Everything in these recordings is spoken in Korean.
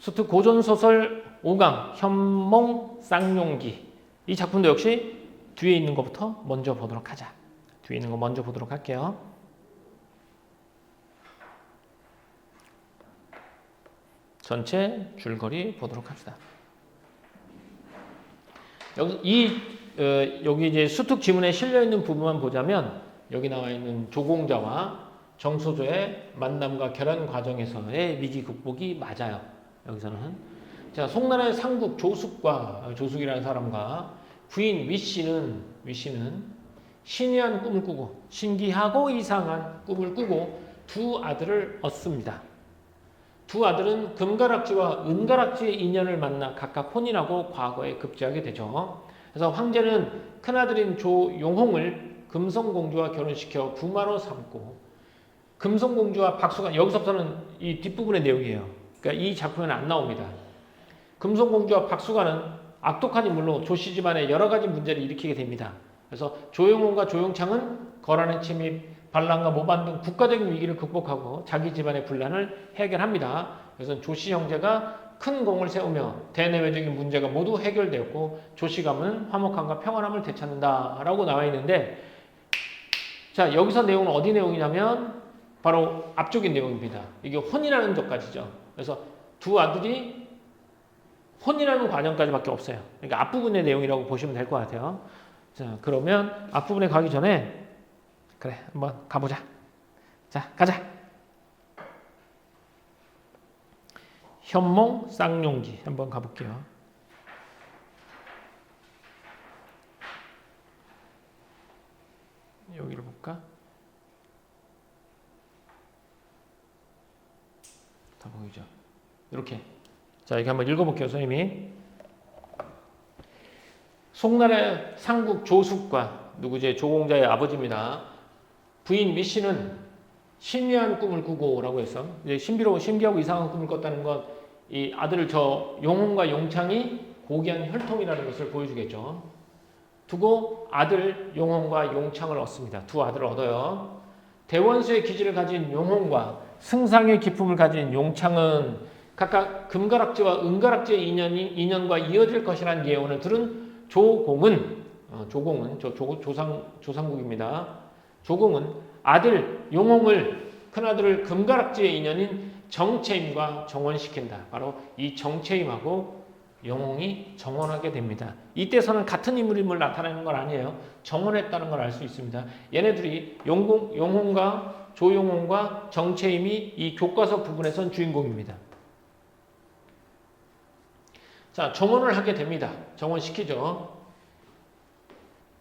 수특 고전소설 5강 현몽 쌍용기. 이 작품도 역시 뒤에 있는 것부터 먼저 보도록 하자. 뒤에 있는 거 먼저 보도록 할게요. 전체 줄거리 보도록 합시다. 여기 이제 수특 지문에 실려 있는 부분만 보자면 여기 나와 있는 조공자와 정소조의 만남과 결혼 과정에서의 위기 극복이 맞아요. 여기서는 자, 송나라의 상국 조숙이라는 사람과 부인 위씨는 신이한 꿈을 꾸고 신기하고 이상한 꿈을 꾸고 두 아들을 얻습니다. 두 아들은 금가락지와 은가락지의 인연을 만나 각각 혼인하고 과거에 급제하게 되죠. 그래서 황제는 큰아들인 조용홍을 금성공주와 결혼시켜 부마로 삼고 금성공주와 박수가 여기서부터는 이 뒷부분의 내용이에요. 그러니까 이 작품에는 안 나옵니다. 금성공주와 박수가는 악독한 인물로 조씨 집안에 여러 가지 문제를 일으키게 됩니다. 그래서 조용홍과 조용창은 거란의 침입, 반란과 모반 등 국가적인 위기를 극복하고 자기 집안의 분란을 해결합니다. 그래서 조씨 형제가 큰 공을 세우며 대내외적인 문제가 모두 해결되었고 조씨 가문은 화목함과 평안함을 되찾는다라고 나와 있는데 자 여기서 내용은 어디 내용이냐면 바로 앞쪽인 내용입니다. 이게 혼인하는 것까지죠. 그래서 두 아들이 혼인하는 과정까지밖에 없어요. 그러니까 앞부분의 내용이라고 보시면 될 것 같아요. 자 그러면 앞부분에 가기 전에 그래 한번 가보자. 자 가자. 현몽 쌍용기 한번 가볼게요. 여기를 볼까? 다 보이죠? 이렇게. 자, 이렇게 한번 읽어볼게요, 선생님이. 송나라의 상국 조숙과 누구지? 조공자의 아버지입니다. 부인 위씨는 신비한 꿈을 꾸고라고 해서 이제 신비하고 이상한 꿈을 꿨다는 것, 이 아들 저 용홍과 용창이 고귀한 혈통이라는 것을 보여주겠죠. 두고 아들 용홍과 용창을 얻습니다. 두 아들을 얻어요. 대원수의 기질을 가진 용홍과 승상의 기품을 가진 용창은 각각 금가락지와 은가락지의 인연과 이어질 것이라는 예언을 들은 조공은 조상국입니다. 조공은 아들 용홍을 큰아들을 금가락지의 인연인 정채임과 정원시킨다. 바로 이 정채임하고 용홍이 정원하게 됩니다. 이때서는 같은 인물임을 나타내는 건 아니에요. 정원했다는 걸 알 수 있습니다. 얘네들이 용홍과 조용홍과 정채임이 이 교과서 부분에선 주인공입니다. 자, 정원을 하게 됩니다. 정원시키죠.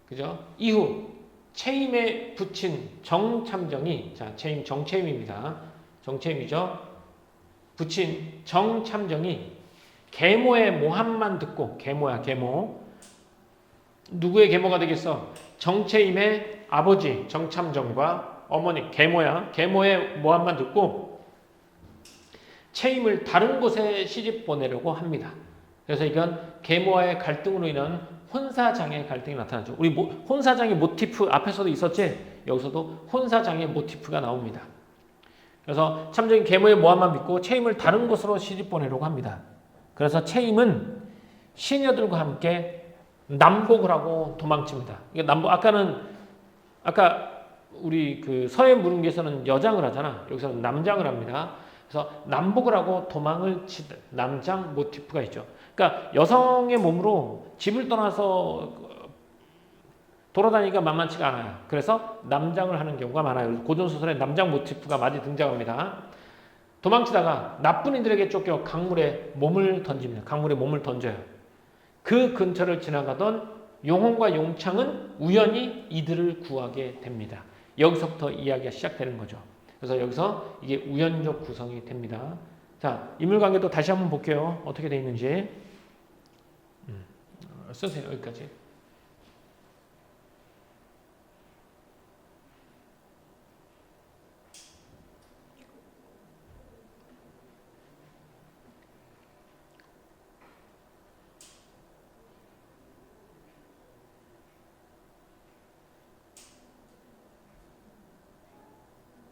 그죠? 이후 채임에 붙인 정참정이 자, 채임 정채임입니다. 정채임이죠. 붙인 정참정이 계모의 모함만 듣고 계모야 계모. 누구의 계모가 되겠어? 정채임의 아버지 정참정과 어머니 계모야 계모의 모함만 듣고 채임을 다른 곳에 시집 보내려고 합니다. 그래서 이건 계모와의 갈등으로 인한 혼사장의 갈등이 나타나죠. 우리 혼사장의 모티프 앞에서도 있었지? 여기서도 혼사장의 모티프가 나옵니다. 그래서 참정인 계모의 모함만 믿고 채임을 다른 곳으로 시집 보내려고 합니다. 그래서 채임은 시녀들과 함께 남복을 하고 도망칩니다. 아까 우리 그 서해 무릉기에서는 여장을 하잖아. 여기서는 남장을 합니다. 그래서 남복을 하고 도망을 치는 남장 모티프가 있죠. 그러니까 여성의 몸으로 집을 떠나서 돌아다니기가 만만치가 않아요. 그래서 남장을 하는 경우가 많아요. 고전소설에 남장 모티프가 많이 등장합니다. 도망치다가 나쁜 이들에게 쫓겨 강물에 몸을 던집니다. 강물에 몸을 던져요. 그 근처를 지나가던 용홍과 용창은 우연히 이들을 구하게 됩니다. 여기서부터 이야기가 시작되는 거죠. 그래서 여기서 이게 우연적 구성이 됩니다. 자, 인물관계도 다시 한번 볼게요. 어떻게 돼 있는지. 쓰세요. 여기까지.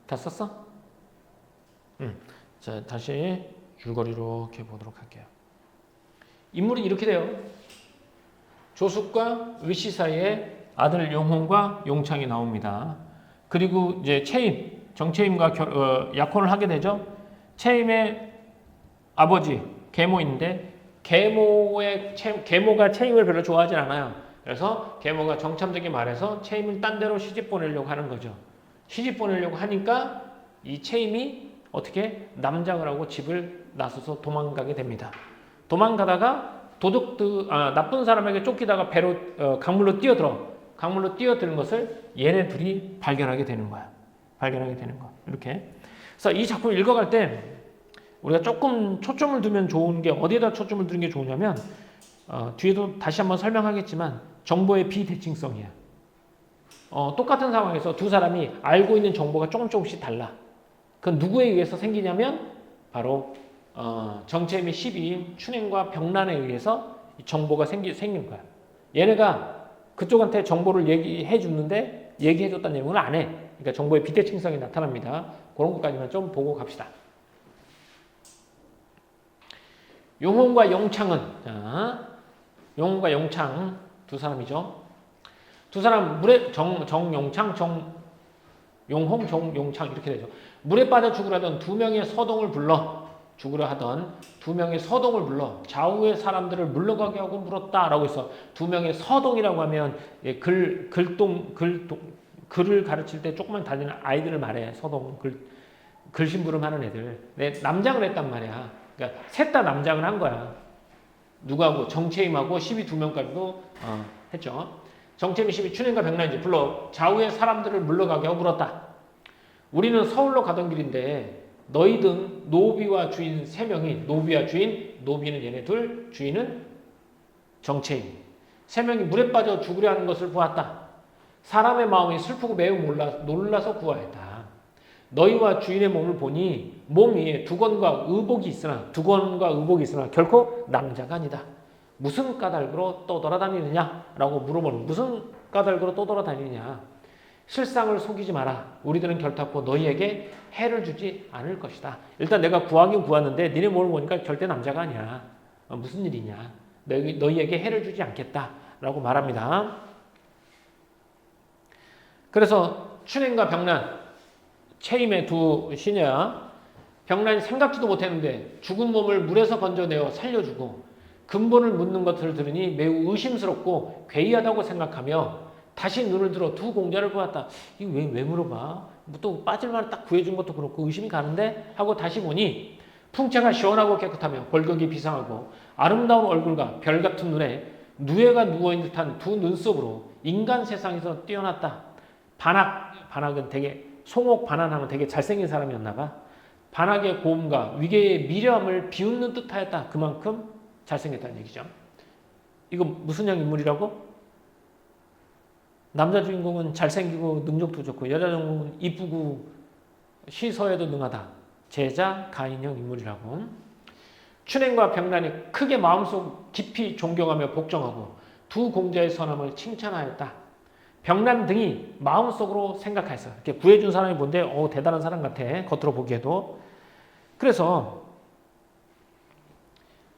다 썼어? 자, 다시 줄거리 이렇게 보도록 할게요. 인물이 이렇게 돼요. 조숙과 의씨 사이에 아들 용홍과 용창이 나옵니다. 그리고 이제 채임, 정채임과 약혼을 하게 되죠. 채임의 아버지 계모인데 계모가 채임을 별로 좋아하진 않아요. 그래서 계모가 정참되게 말해서 채임을 딴 데로 시집 보내려고 하는 거죠. 시집 보내려고 하니까 이 채임이 어떻게 남장을 하고 집을 나서서 도망가게 됩니다. 도망가다가 나쁜 사람에게 쫓기다가 강물로 뛰어드는 것을 얘네 둘이 발견하게 되는 거야. 이렇게. 그래서 이 작품 읽어갈 때 우리가 조금 초점을 두면 좋은 게 어디에다 초점을 두는 게 좋으냐면 뒤에도 다시 한번 설명하겠지만 정보의 비대칭성이야. 똑같은 상황에서 두 사람이 알고 있는 정보가 조금씩 달라. 그건 누구에 의해서 생기냐면 바로 정채임의 시비인 춘행과 병란에 의해서 정보가 생긴 거야. 얘네가 그쪽한테 정보를 얘기해 줬는데 얘기해 줬다는 내용을 안 해. 그러니까 정보의 비대칭성이 나타납니다. 그런 것까지만 좀 보고 갑시다. 용홍과 용창은 용홍과 용창 두 사람이죠. 두 사람 물에 정용창, 정용홍, 정용창 이렇게 되죠. 물에 빠져 죽으려던 두 명의 서동을 불러 좌우의 사람들을 물러가게 하고 물었다라고 해서 두 명의 서동이라고 하면 글을 가르칠 때 조금만 다니는 아이들을 말해. 서동 글심부름하는 애들. 남장을 했단 말이야. 그러니까 셋 다 남장을 한 거야. 누구하고 정채임하고 12명까지도 했죠. 정채임이 12 춘행과 병란이지 불러 좌우의 사람들을 물러가게 하고 물었다. 우리는 서울로 가던 길인데 너희 등 노비와 주인 3명이 노비는 얘네 둘, 주인은 정채임 3명이 물에 빠져 죽으려 하는 것을 보았다. 사람의 마음이 슬프고 매우 놀라서 구하였다. 너희와 주인의 몸을 보니 몸 위에 두건과 의복이 있으나 결코 남자가 아니다. 무슨 까닭으로 떠돌아다니느냐라고 물어보는 무슨 까닭으로 떠돌아다니느냐. 실상을 속이지 마라. 우리들은 결단코 너희에게 해를 주지 않을 것이다. 일단 내가 구하긴 구하는데 니네 몸을 보니까 절대 남자가 아니야. 무슨 일이냐. 너희에게 해를 주지 않겠다라고 말합니다. 그래서 춘행과 병란 채임의 두 시녀야. 병란이 생각지도 못했는데 죽은 몸을 물에서 건져내어 살려주고 근본을 묻는 것을 들으니 매우 의심스럽고 괴이하다고 생각하며 다시 눈을 들어 두 공자를 보았다. 이거 왜 물어봐? 또 빠질 만을 딱 구해준 것도 그렇고 의심이 가는데 하고 다시 보니 풍채가 시원하고 깨끗하며 골격이 비상하고 아름다운 얼굴과 별 같은 눈에 누에가 누워있는 듯한 두 눈썹으로 인간 세상에서 뛰어났다. 반학은 되게 송옥 반환하면 되게 잘생긴 사람이었나 봐. 반학의 고움과 위계의 미려함을 비웃는 듯하였다. 그만큼 잘생겼다는 얘기죠. 이거 무슨 양 인물이라고? 남자 주인공은 잘생기고 능력도 좋고 여자 주인공은 이쁘고 시서에도 능하다. 제자 가인형 인물이라고. 춘행과 병란이 크게 마음속 깊이 존경하며 복종하고 두 공자의 선함을 칭찬하였다. 병란 등이 마음속으로 생각하였어. 이렇게 구해준 사람이 뭔데 대단한 사람 같아. 겉으로 보기에도. 그래서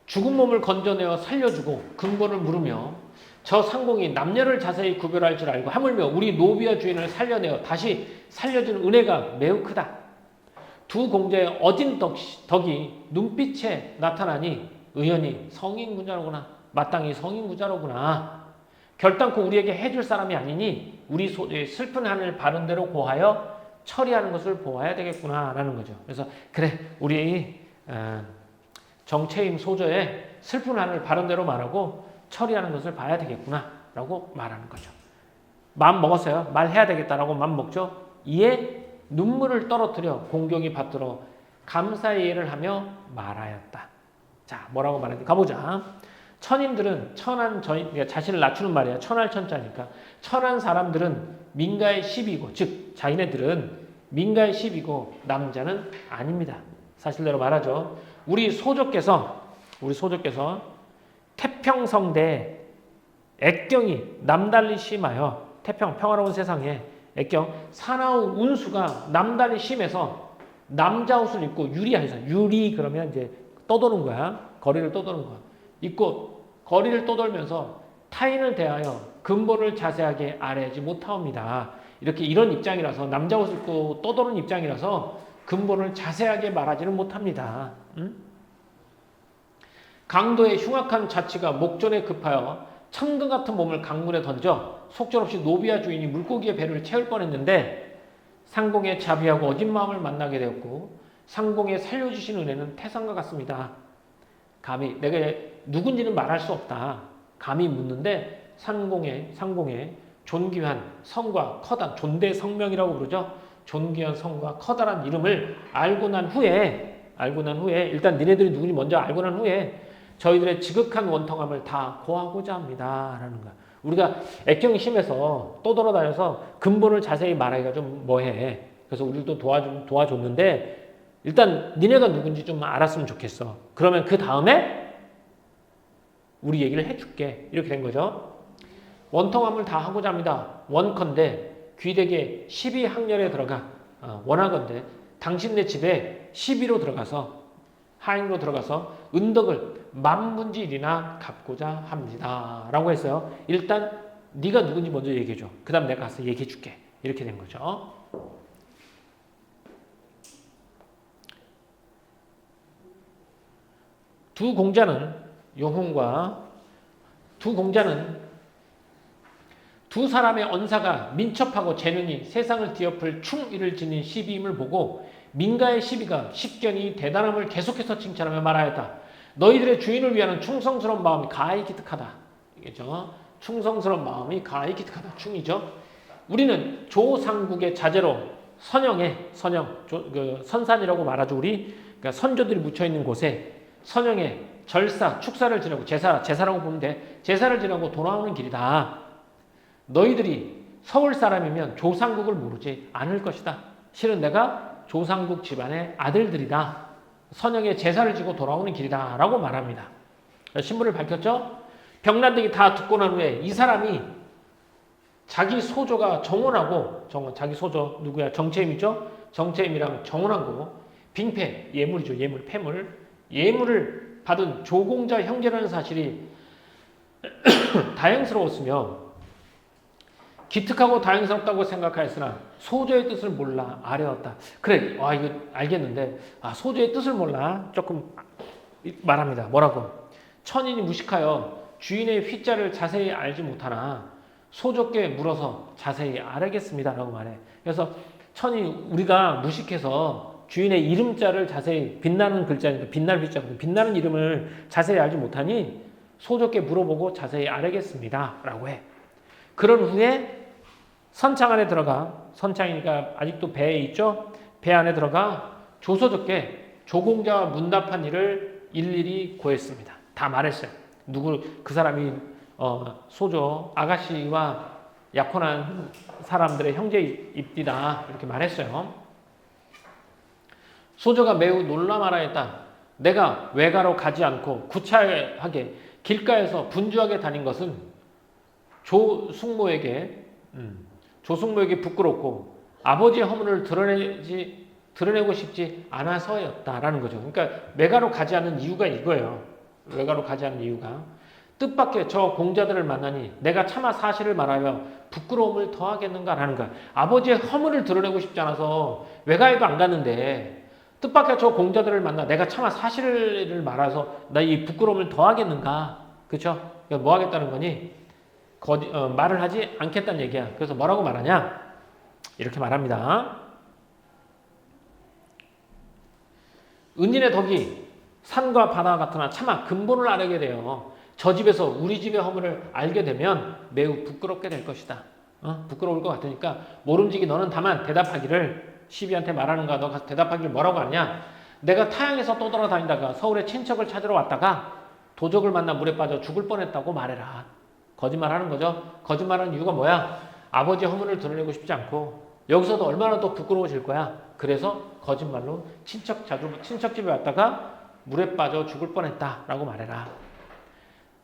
죽은 몸을 건져내어 살려주고 근본을 물으며 저 상공이 남녀를 자세히 구별할 줄 알고 하물며 우리 노비와 주인을 살려내어 다시 살려주는 은혜가 매우 크다. 두 공자의 어진 덕이 눈빛에 나타나니 의연히 성인구자로구나. 마땅히 성인구자로구나. 결단코 우리에게 해줄 사람이 아니니 우리 슬픈 한을 바른 대로 고하여 처리하는 것을 보아야 되겠구나 라는 거죠. 그래서 그래 우리 정채임 소저의 슬픈 한을 바른 대로 말하고 처리하는 것을 봐야 되겠구나 라고 말하는 거죠. 마음 먹었어요. 말해야 되겠다라고 마음 먹죠. 이에 눈물을 떨어뜨려 공경이 받들어 감사의 예를 하며 말하였다. 자, 뭐라고 말했는지 가보자. 천인들은 그러니까 자신을 낮추는 말이야. 천할 천자니까. 천한 사람들은 민가의 시비고, 즉 자기네들은 민가의 시비고 남자는 아닙니다. 사실대로 말하죠. 우리 소조께서 태평성대 액경이 남달리 심하여 평화로운 세상에 액경 사나운 운수가 남달리 심해서 남자 옷을 입고 유리 그러면 이제 떠도는 거야. 거리를 떠도는 거야. 있고 거리를 떠돌면서 타인을 대하여 근본을 자세하게 아뢰지 못하옵니다. 이렇게 이런 입장이라서 남자 옷을 입고 떠도는 입장이라서 근본을 자세하게 말하지는 못합니다. 응? 강도의 흉악한 자치가 목전에 급하여 천근 같은 몸을 강물에 던져 속절없이 노비아 주인이 물고기의 배를 채울 뻔했는데 상공의 자비하고 어진 마음을 만나게 되었고 상공에 살려주신 은혜는 태산과 같습니다. 감히 내가 누군지는 말할 수 없다. 감히 묻는데 상공에 존귀한 성과 커다란 존대 성명이라고 부르죠. 존귀한 성과 커다란 이름을 알고 난 후에 일단 니네들이 누군지 먼저 알고 난 후에 저희들의 지극한 원통함을 다 고하고자 합니다. 라는 거야. 우리가 액경이 심해서 떠돌아다녀서 근본을 자세히 말하기가 좀 뭐해. 그래서 우리도 도와줬는데 일단 니네가 누군지 좀 알았으면 좋겠어. 그러면 그 다음에 우리 얘기를 해줄게. 이렇게 된 거죠. 원통함을 다 하고자 합니다. 원컨대 귀대게 12항렬에 들어가 원하건대 당신네 집에 12로 들어가서 하인으로 들어가서 은덕을 만분지일이나 갚고자 합니다. 라고 했어요. 일단 네가 누군지 먼저 얘기해줘. 그 다음 내가 가서 얘기해줄게. 이렇게 된 거죠. 두 공자는 두 사람의 언사가 민첩하고 재능이 세상을 뒤엎을 충의를 지닌 시비임을 보고 민가의 시비가 십견이 대단함을 계속해서 칭찬하며 말하였다. 너희들의 주인을 위하는 충성스러운 마음이 가히 기특하다. 이게죠. 충성스러운 마음이 가히 기특하다. 충이죠. 우리는 조상국의 자제로 선산이라고 말하죠. 우리 그러니까 선조들이 묻혀 있는 곳에 선영에 절사, 축사를 지내고 제사라고 보면 돼. 제사를 지내고 돌아오는 길이다. 너희들이 서울 사람이면 조상국을 모르지 않을 것이다. 실은 내가 조상국 집안의 아들들이다. 선영에 제사를 지고 돌아오는 길이다. 라고 말합니다. 신분을 밝혔죠? 병난들이 다 듣고 난 후에 이 사람이 자기 소조가 정원하고 자기 소조 누구야? 정채임이죠? 정채임이랑 정원하고 빙패, 예물이죠. 예물을 받은 조공자 형제라는 사실이 다행스러웠으며 기특하고 다행스럽다고 생각하였으나 소조의 뜻을 몰라 아뢰었다. 그래, 이거 알겠는데 소조의 뜻을 몰라 조금 말합니다. 뭐라고? 천인이 무식하여 주인의 휘자를 자세히 알지 못하나 소조께 물어서 자세히 알겠습니다. 라고 말해. 그래서 우리가 무식해서 주인의 이름자를 자세히 빛나는 글자니까 빛날 휘자거든. 빛나는 이름을 자세히 알지 못하니 소조께 물어보고 자세히 알겠습니다. 라고 해. 그런 후에 선창 안에 들어가 선창이니까 아직도 배에 있죠. 배 안에 들어가 조소조께 조공자와 문답한 일을 일일이 고했습니다. 다 말했어요. 그 사람이 소조 아가씨와 약혼한 사람들의 형제입디다 이렇게 말했어요. 소조가 매우 놀라 말하였다. 내가 외가로 가지 않고 구차하게 길가에서 분주하게 다닌 것은 조숙모에게 부끄럽고 아버지의 허물을 드러내고 싶지 않아서였다라는 거죠. 그러니까 외가로 가지 않는 이유가 이거예요. 외가로 가지 않는 이유가 뜻밖의 저 공자들을 만나니 내가 차마 사실을 말하며 부끄러움을 더하겠는가라는 거야. 아버지의 허물을 드러내고 싶지 않아서 외가에도 안 갔는데 뜻밖의 저 공자들을 만나 내가 차마 사실을 말해서 나 이 부끄러움을 더하겠는가. 그렇죠? 뭐 하겠다는 거니? 말을 하지 않겠다는 얘기야. 그래서 뭐라고 말하냐? 이렇게 말합니다. 은인의 덕이 산과 바다와 같으나 차마 근본을 알게 되어 저 집에서 우리 집의 허물을 알게 되면 매우 부끄럽게 될 것이다. 부끄러울 것 같으니까 모름지기 너는 다만 대답하기를 시비한테 말하는 거야. 너 가서 대답하기를 뭐라고 하냐? 내가 타향에서 떠돌아다니다가 서울에 친척을 찾으러 왔다가 도적을 만나 물에 빠져 죽을 뻔했다고 말해라. 거짓말하는 거죠. 거짓말하는 이유가 뭐야? 아버지의 허물을 드러내고 싶지 않고 여기서도 얼마나 더 부끄러워질 거야. 그래서 거짓말로 친척집에 왔다가 물에 빠져 죽을 뻔했다라고 말해라.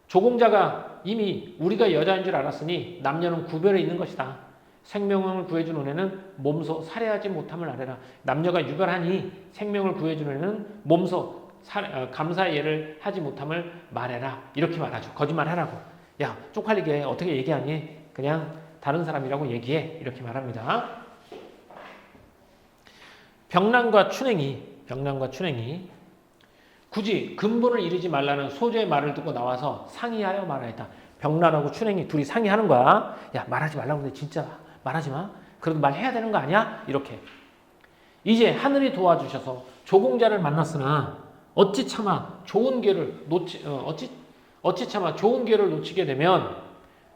조공자가 이미 우리가 여자인 줄 알았으니 남녀는 구별해 있는 것이다. 생명을 구해준 은혜는 몸소 살해하지 못함을 알아라. 남녀가 유별하니 생명을 구해준 은혜는 몸소 감사의 예를 하지 못함을 말해라. 이렇게 말하죠. 거짓말하라고. 야, 쪽팔리게 어떻게 얘기하니? 그냥 다른 사람이라고 얘기해. 이렇게 말합니다. 병난과 춘행이 굳이 근본을 잃지 말라는 소조의 말을 듣고 나와서 상의하여 말하였다. 병난하고 춘행이 둘이 상의하는 거야. 야, 말하지 말라고 근데 진짜 말하지 마. 그래도 말해야 되는 거 아니야? 이렇게. 이제 하늘이 도와주셔서 조공자를 만났으나 어찌 차마 좋은 기회를 놓치게 되면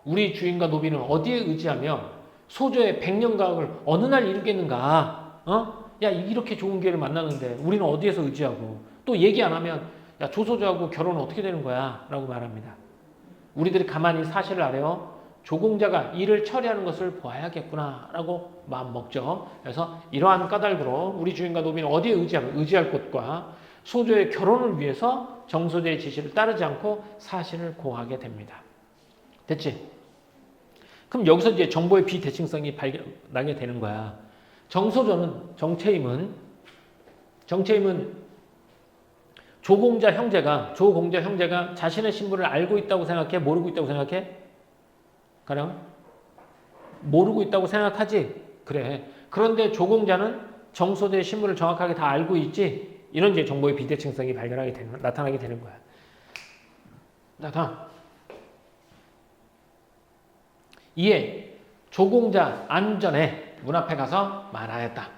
우리 주인과 노비는 어디에 의지하며 소조의 백년가옥을 어느 날 이루겠는가? 야, 이렇게 좋은 기회를 만났는데 우리는 어디에서 의지하고 또 얘기 안 하면 야, 조소조하고 결혼은 어떻게 되는 거야? 라고 말합니다. 우리들이 가만히 사실을 아뢰어 조공자가 일을 처리하는 것을 보아야겠구나 라고 마음먹죠. 그래서 이러한 까닭으로 우리 주인과 노비는 어디에 의지할 곳과 소조의 결혼을 위해서 정소조의 지시를 따르지 않고 사실을 고하게 됩니다. 됐지? 그럼 여기서 이제 정보의 비대칭성이 발견나게 되는 거야. 정체임은 조공자 형제가 자신의 신분을 알고 있다고 생각해? 모르고 있다고 생각해? 가령 모르고 있다고 생각하지? 그래. 그런데 조공자는 정소조의 신분을 정확하게 다 알고 있지? 이런 이제 정보의 비대칭성이 나타나게 되는 거야. 다음. 이에 조공자 안전에 문 앞에 가서 말하였다.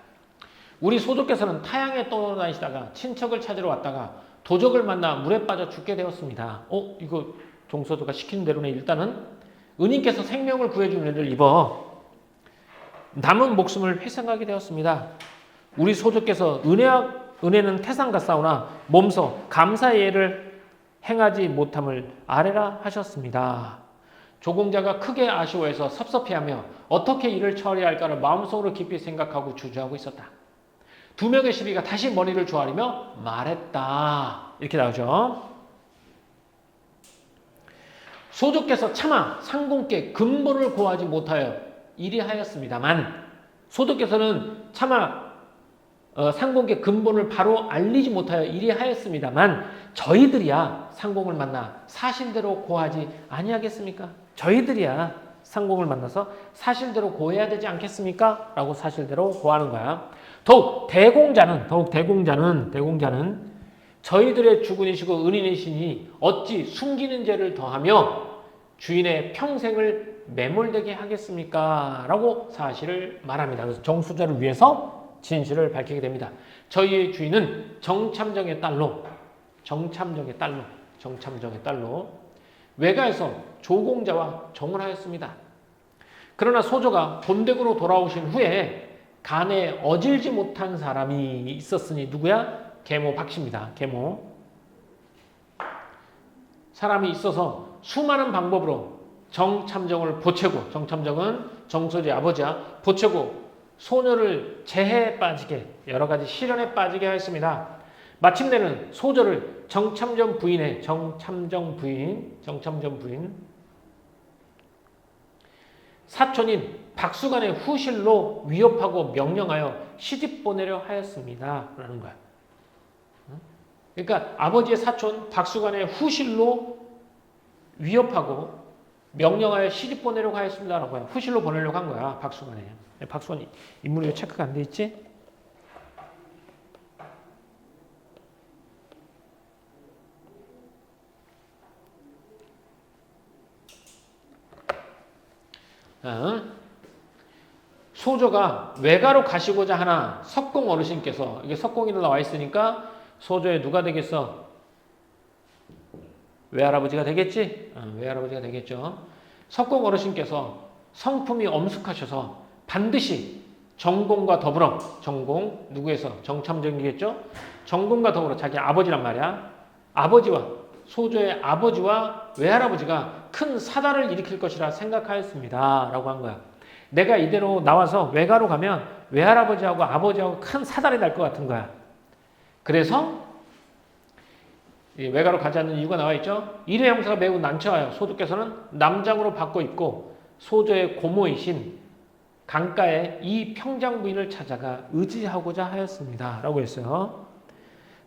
우리 소조께서는 타향에 떠다니시다가 친척을 찾으러 왔다가 도적을 만나 물에 빠져 죽게 되었습니다. 이거 정소조가 시키는 대로네. 일단은 은인께서 생명을 구해준 은혜를 입어 남은 목숨을 회생하게 되었습니다. 우리 소조께서 은혜는 태산 같사오나 몸소 감사의 예를 행하지 못함을 아뢰라 하셨습니다. 조공자가 크게 아쉬워해서 섭섭해하며 어떻게 일을 처리할까를 마음속으로 깊이 생각하고 주저하고 있었다. 두 명의 시비가 다시 머리를 조아리며 말했다. 이렇게 나오죠. 소조께서 차마 상공께 근본을 고하지 못하여 이리하였습니다만 소조께서는 차마 상공께 근본을 바로 알리지 못하여 이리하였습니다만 저희들이야 상공을 만나 사실대로 고하지 아니하겠습니까? 저희들이야 상공을 만나서 사실대로 고해야 되지 않겠습니까? 라고 사실대로 고하는 거야. 더욱 대공자는 저희들의 주군이시고 은인이시니 어찌 숨기는 죄를 더하며 주인의 평생을 매몰되게 하겠습니까? 라고 사실을 말합니다. 그래서 정수자를 위해서 진실을 밝히게 됩니다. 저희의 주인은 정참정의 딸로 외가에서 조공자와 정을 하였습니다. 그러나 소조가 본댁으로 돌아오신 후에 간에 어질지 못한 사람이 있었으니 누구야? 계모 박씨입니다. 계모. 사람이 있어서 수많은 방법으로 정참정을 보채고, 정참정은 정소조의 아버지야, 보채고 소녀를 재해에 빠지게, 여러 가지 시련에 빠지게 하였습니다. 마침내는 소조를 정참정 부인 사촌인 박수간의 후실로 위협하고 명령하여 시집 보내려 하였습니다. 라는 거야. 그러니까 아버지의 사촌 박수간의 후실로 위협하고 명령하여 시집 보내려고 하였습니다. 라고 해요. 후실로 보내려고 한 거야. 박수간에. 박수간 인물이 왜 체크가 안 돼 있지? 소조가 외가로 가시고자 하나 석공 어르신께서, 이게 석공이로 나와 있으니까 소조의 누가 되겠어? 외할아버지가 되겠지? 외할아버지가 되겠죠. 석공 어르신께서 성품이 엄숙하셔서 반드시 정공과 더불어, 정공 누구에서? 정참정이겠죠? 정공과 더불어 자기 아버지란 말이야. 아버지와 소조의 아버지와 외할아버지가 큰 사단을 일으킬 것이라 생각하였습니다. 라고 한 거야. 내가 이대로 나와서 외가로 가면 외할아버지하고 아버지하고 큰 사단이 날 것 같은 거야. 그래서 외가로 가지 않는 이유가 나와 있죠. 일의 형사가 매우 난처하여 소조께서는 남장으로 바꿔 입고 소조의 고모이신 강가의 이 평장 부인을 찾아가 의지하고자 하였습니다. 라고 했어요.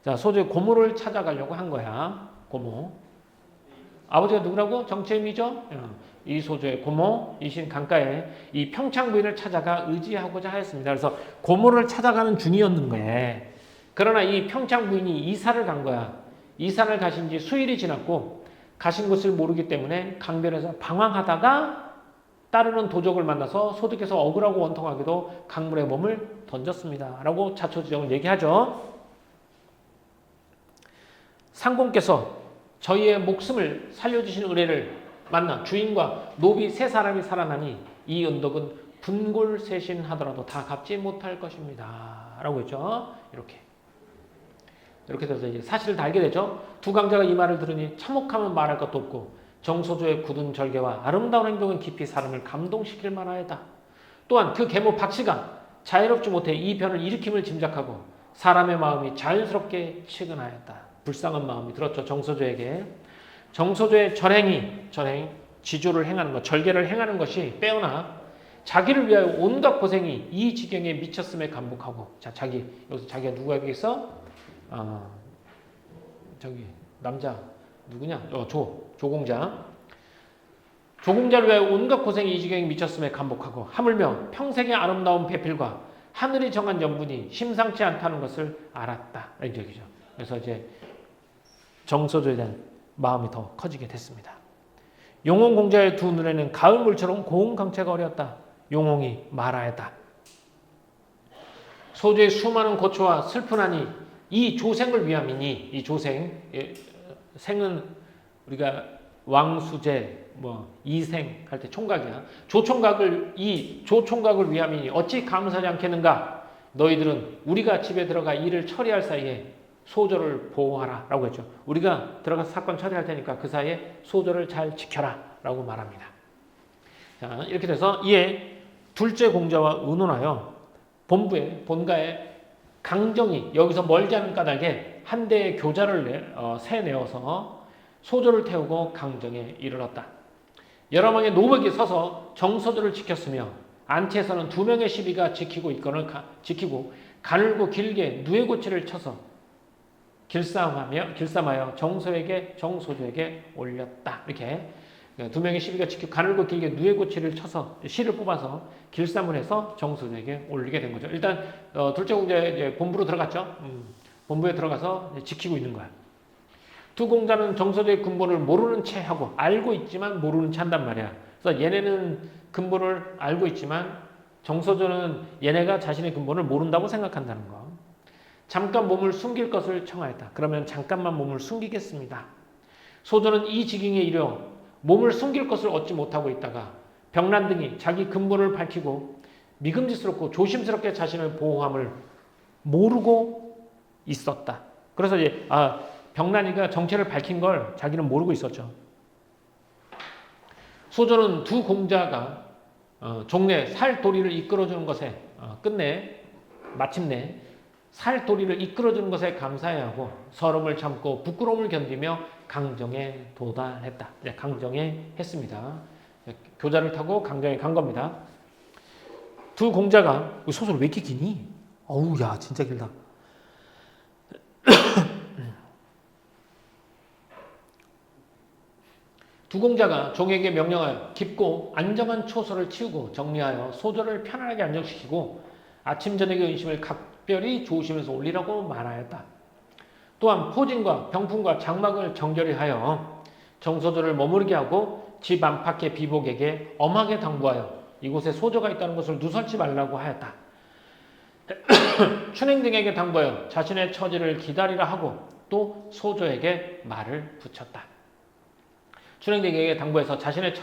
자, 소조의 고모를 찾아가려고 한 거야. 고모. 아버지가 누구라고? 정체미죠? 이 소조의 고모이신 강가에 이 평창 부인을 찾아가 의지하고자 하였습니다. 그래서 고모를 찾아가는 중이었는 거예요. 그러나 이 평창 부인이 이사를 간 거야. 이사를 가신 지 수일이 지났고 가신 곳을 모르기 때문에 강변에서 방황하다가 따르는 도적을 만나서 소득에서 억울하고 원통하게도 강물에 몸을 던졌습니다. 라고 자초지종을 얘기하죠. 상공께서 저희의 목숨을 살려주신 의뢰를 만나 주인과 노비 세 사람이 살아나니 이 은덕은 분골쇄신하더라도 다 갚지 못할 것입니다. 라고 했죠. 이렇게 돼서 이제 사실을 다 알게 되죠. 두 강자가 이 말을 들으니 참혹하면 말할 것도 없고 정소조의 굳은 절개와 아름다운 행동은 깊이 사람을 감동시킬 만하였다. 또한 그 계모 박씨가 자유롭지 못해 이 변을 일으킴을 짐작하고 사람의 마음이 자연스럽게 치근하였다. 불쌍한 마음이 들었죠. 정소조에게. 정소조의 절행, 지조를 행하는 것, 절개를 행하는 것이 빼어나 자기를 위하여 온갖 고생이 이 지경에 미쳤음에 감복하고, 자, 여기서 자기가 누구에게서? 남자, 누구냐? 조공자. 조공자를 위하여 온갖 고생이 이 지경에 미쳤음에 감복하고, 하물며 평생의 아름다운 배필과 하늘이 정한 연분이 심상치 않다는 것을 알았다. 이런 얘기죠. 그래서 이제 정소조에 대한 마음이 더 커지게 됐습니다. 용홍 공자의 두 눈에는 가을 물처럼 고운 강체가 어렸다. 용홍이 말하였다. 소조의 수많은 고초와 슬픈하니 이 조생을 위함이니, 이 생은 우리가 왕수제, 이생 할 때 총각이야. 이 조총각을 위함이니 어찌 감사하지 않겠는가? 너희들은 우리가 집에 들어가 일을 처리할 사이에 소조를 보호하라 라고 했죠. 우리가 들어가서 사건 처리할 테니까 그 사이에 소조를 잘 지켜라 라고 말합니다. 자, 이렇게 돼서 이에 둘째 공자와 의논하여 본가에 강정이 여기서 멀지 않은 까닭에 한 대의 교자를 세내어서 소조를 태우고 강정에 이르렀다. 여러 명의 노백이 서서 정소조를 지켰으며 안치에서는 2명의 시비가 지키고 가늘고 길게 누에고치를 쳐서 길쌈하여 정소조에게 올렸다. 이렇게 2명의 시비가 지키고 가늘고 길게 누에고치를 쳐서 실을 뽑아서 길쌈을 해서 정소조에게 올리게 된 거죠. 일단 둘째 공자의 본부로 들어갔죠. 본부에 들어가서 지키고 있는 거야. 두 공자는 정소조의 근본을 모르는 채 하고 알고 있지만 모르는 채 한단 말이야. 그래서 얘네는 근본을 알고 있지만 정소조는 얘네가 자신의 근본을 모른다고 생각한다는 거. 잠깐 몸을 숨길 것을 청하였다. 그러면 잠깐만 몸을 숨기겠습니다. 소조는 이 지경에 이르러 몸을 숨길 것을 얻지 못하고 있다가 병란 등이 자기 근본을 밝히고 믿음직스럽고 조심스럽게 자신을 보호함을 모르고 있었다. 그래서 이제 병란이가 정체를 밝힌 걸 자기는 모르고 있었죠. 소조는 두 공자가 종래 살도리를 이끌어주는 것에 마침내 살도리를 이끌어주는 것에 감사해야 하고 서름을 참고 부끄러움을 견디며 강정에 도달했다. 강정에 했습니다. 교자를 타고 강정에 간 겁니다. 두 공자가 소설 왜 이렇게 기니? 어우 야 진짜 길다. 두 공자가 종에게 명령하여 깊고 안정한 초소를 치우고 정리하여 소조를 편안하게 안정시키고 아침 저녁의 은심을 각별히 조심해서 올리라고 말하였다. 또한 포진과 병풍과 장막을 정결히 하여 정소조를 머무르게 하고 집 안팎의 비복에게 엄하게 당부하여 이곳에 소조가 있다는 것을 누설치 말라고 하였다. 춘행 등에게 당부하여 자신의 처지를 기다리라 하고 또 소조에게 말을 붙였다. 춘행 등에게 당부해서 자신의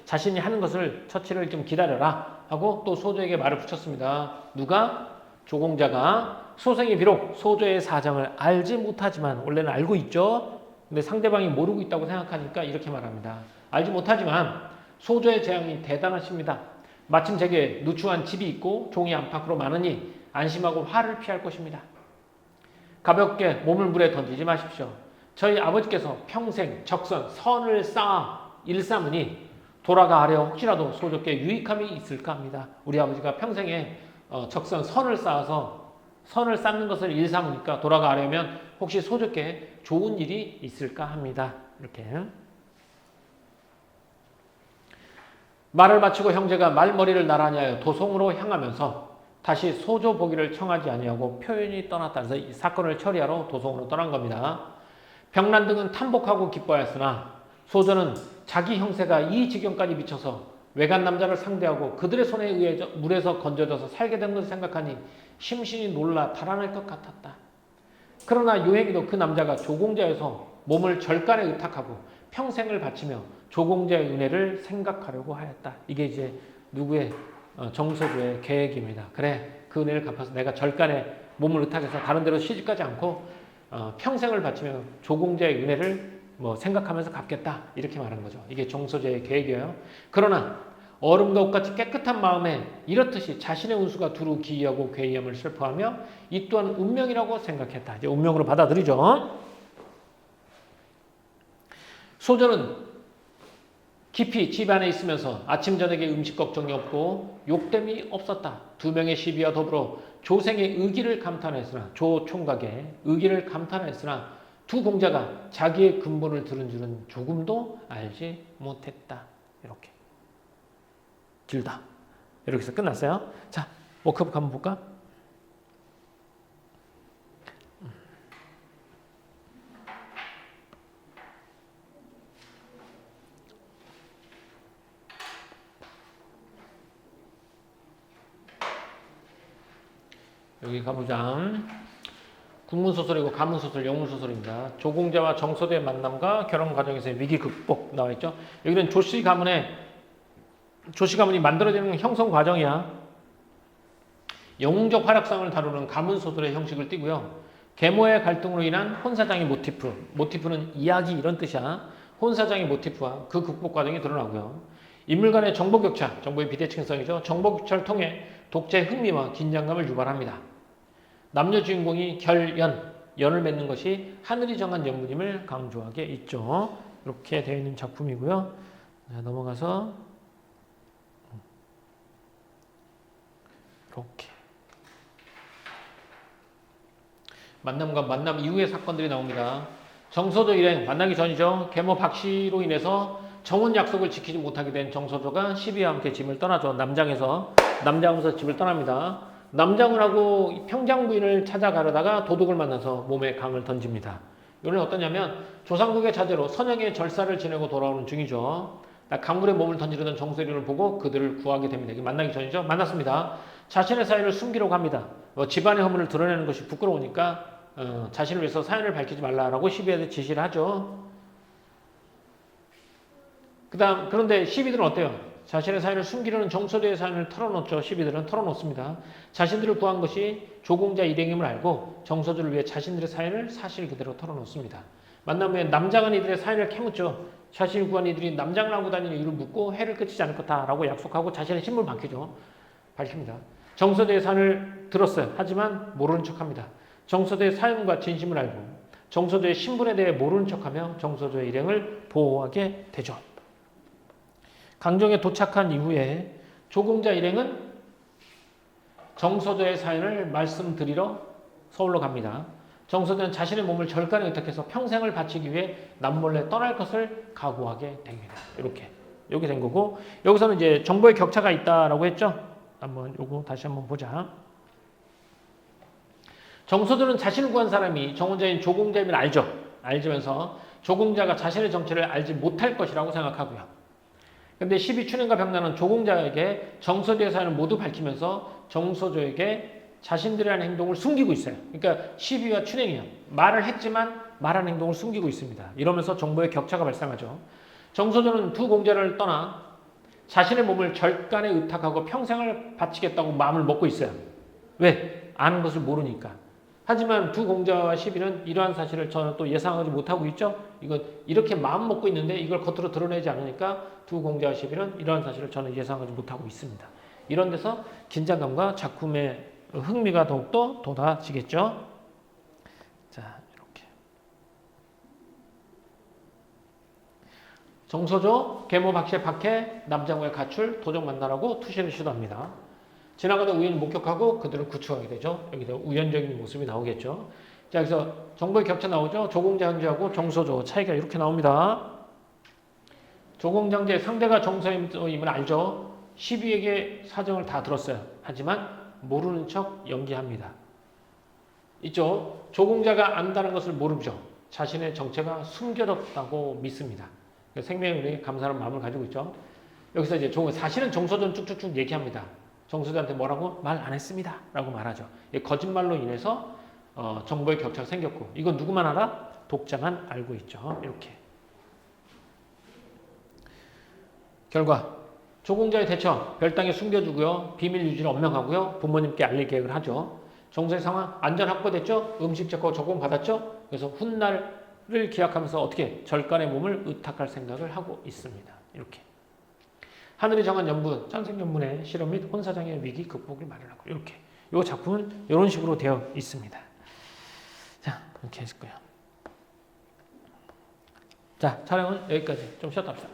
자신이 하는 것을 처치를 좀 기다려라 하고 또 소조에게 말을 붙였습니다. 누가? 조공자가 소생이 비록 소조의 사정을 알지 못하지만 원래는 알고 있죠. 근데 상대방이 모르고 있다고 생각하니까 이렇게 말합니다. 알지 못하지만 소조의 재앙이 대단하십니다. 마침 제게 누추한 집이 있고 종이 안팎으로 많으니 안심하고 화를 피할 것입니다. 가볍게 몸을 물에 던지지 마십시오. 저희 아버지께서 평생 적선 선을 쌓아 일삼으니 돌아가 아래 혹시라도 소조께 유익함이 있을까 합니다. 우리 아버지가 평생에 적선 선을 쌓아서 선을 쌓는 것을 일삼으니까 돌아가려면 혹시 소조께 좋은 일이 있을까 합니다. 이렇게. 말을 마치고 형제가 말머리를 나란히 하여 도성으로 향하면서 다시 소조 보기를 청하지 아니하고 표현이 떠났다. 그래서 이 사건을 처리하러 도성으로 떠난 겁니다. 병란 등은 탐복하고 기뻐하였으나 소조는 자기 형세가 이 지경까지 미쳐서 외간 남자를 상대하고 그들의 손에 의해 물에서 건져져서 살게 된 것을 생각하니 심신이 놀라 달아날 것 같았다. 그러나 요행이도 그 남자가 조공자여서 몸을 절간에 의탁하고 평생을 바치며 조공자의 은혜를 생각하려고 하였다. 이게 이제 누구의 정소조의 계획입니다. 그래, 그 은혜를 갚아서 내가 절간에 몸을 의탁해서 다른 데로 시집가지 않고 평생을 바치며 조공자의 은혜를 생각하면서 갚겠다. 이렇게 말하는 거죠. 이게 정소조의 계획이에요. 그러나 얼음과 옷같이 깨끗한 마음에 이렇듯이 자신의 운수가 두루 기이하고 괴이함을 슬퍼하며 이 또한 운명이라고 생각했다. 이제 운명으로 받아들이죠. 소조는 깊이 집 안에 있으면서 아침 저녁에 음식 걱정이 없고 욕됨이 없었다. 두 명의 시비와 더불어 조생의 의기를 감탄했으나 조 총각의 의기를 감탄했으나 두 공자가 자기의 근본을 들은 줄은 조금도 알지 못했다. 이렇게 길다. 이렇게 해서 끝났어요. 자, 워크북 한번 볼까? 여기 가보자. 국문소설이고 가문소설, 영문소설입니다. 조공자와 정소도의 만남과 결혼 과정에서의 위기 극복 나와있죠. 여기는 조씨 가문이 만들어지는 형성 과정이야. 영웅적 활약상을 다루는 가문소설의 형식을 띠고요. 계모의 갈등으로 인한 혼사장의 모티프는 이야기 이런 뜻이야. 혼사장의 모티프와 그 극복 과정이 드러나고요. 인물 간의 정보격차, 정보의 비대칭성이죠. 정보격차를 통해 독자의 흥미와 긴장감을 유발합니다. 남녀 주인공이 연을 맺는 것이 하늘이 정한 연분임을 강조하게 있죠. 이렇게 되어 있는 작품이고요. 자, 넘어가서 이렇게 만남과 만남 이후의 사건들이 나옵니다. 정소조 일행, 만나기 전이죠. 계모 박씨로 인해서 정혼 약속을 지키지 못하게 된 정소조가 시비와 함께 집을 떠나죠. 남장으로서 집을 떠납니다. 남장군하고 평장 부인을 찾아가려다가 도둑을 만나서 몸에 강을 던집니다. 이건 어떠냐면 조상국의 자제로 선영의 절사를 지내고 돌아오는 중이죠. 강물에 몸을 던지려던 정소리를 보고 그들을 구하게 됩니다. 이게 만나기 전이죠. 만났습니다. 자신의 사연을 숨기려고 합니다. 집안의 허물을 드러내는 것이 부끄러우니까 자신을 위해서 사연을 밝히지 말라라고 시비한테 지시를 하죠. 그런데 시비들은 어때요? 자신의 사연을 숨기려는 정소조의 사연을 털어놓죠. 시비들은 털어놓습니다. 자신들을 구한 것이 조공자 일행임을 알고 정소조를 위해 자신들의 사연을 사실 그대로 털어놓습니다. 만남 후에 남장은 이들의 사연을 캐묻죠. 자신을 구한 이들이 남장을 하고 다니는 이유를 묻고 해를 끼치지 않을 거다라고 약속하고 자신의 신분을 밝힙니다. 정소조의 사연을 들었어요. 하지만 모르는 척합니다. 정소조의 사연과 진심을 알고 정소조의 신분에 대해 모르는 척하며 정소조의 일행을 보호하게 되죠. 강정에 도착한 이후에 조공자 일행은 정소조의 사연을 말씀드리러 서울로 갑니다. 정소조는 자신의 몸을 절간에 의탁해서 평생을 바치기 위해 남몰래 떠날 것을 각오하게 됩니다. 이렇게 된 거고, 여기서는 이제 정보의 격차가 있다라고 했죠. 요거 다시 한번 보자. 정소조는 자신을 구한 사람이 정혼자인 조공자임을 알면서 조공자가 자신의 정체를 알지 못할 것이라고 생각하고요. 근데 시비춘행과 병란은 조공자에게 정소조의 사연을 모두 밝히면서 정소조에게 자신들의 하는 행동을 숨기고 있어요. 그러니까 시비와 춘행이요. 말을 했지만 말한 행동을 숨기고 있습니다. 이러면서 정보의 격차가 발생하죠. 정소조는 두 공자를 떠나 자신의 몸을 절간에 의탁하고 평생을 바치겠다고 마음을 먹고 있어요. 왜? 아는 것을 모르니까. 하지만 두 공자와 시비는 이러한 사실을 저는 또 예상하지 못하고 있죠. 이건 이렇게 마음 먹고 있는데 이걸 겉으로 드러내지 않으니까 두 공자와 시비는 이러한 사실을 저는 예상하지 못하고 있습니다. 이런 데서 긴장감과 작품의 흥미가 더욱더 돋아지겠죠. 자, 이렇게 정소조, 계모 박씨의 박해, 남장우의 가출, 도적 만나라고 투시를 시도합니다. 지나가던 우연히 목격하고 그들을 구출하게 되죠. 여기서 우연적인 모습이 나오겠죠. 자, 그래서 정보의 격차 나오죠. 조공장제하고 정소조 차이가 이렇게 나옵니다. 조공장제 상대가 정소임을 알죠. 시비에게 사정을 다 들었어요. 하지만 모르는 척 연기합니다. 있죠. 조공자가 안다는 것을 모르죠. 자신의 정체가 숨겨졌다고 믿습니다. 생명에 우리 감사하는 마음을 가지고 있죠. 여기서 이제 사실은 정소조는 쭉쭉쭉 얘기합니다. 정소조한테 뭐라고? 말 안 했습니다. 라고 말하죠. 거짓말로 인해서 정보의 격차가 생겼고 이건 누구만 알아? 독자만 알고 있죠. 이렇게. 결과 조공자의 대처 별당에 숨겨주고요. 비밀 유지를 엄명하고요. 부모님께 알릴 계획을 하죠. 정서의 상황 안전 확보됐죠. 음식 제거 조공 받았죠. 그래서 훗날을 기약하면서 어떻게 절간의 몸을 의탁할 생각을 하고 있습니다. 이렇게. 하늘이 정한 연분, 천생연분의 실험 및 혼사장의 위기 극복을 마련하고 이렇게. 이 작품은 이런 식으로 되어 있습니다. 자, 이렇게 했을 거예요. 자, 촬영은 여기까지. 좀 쉬었다 합시다.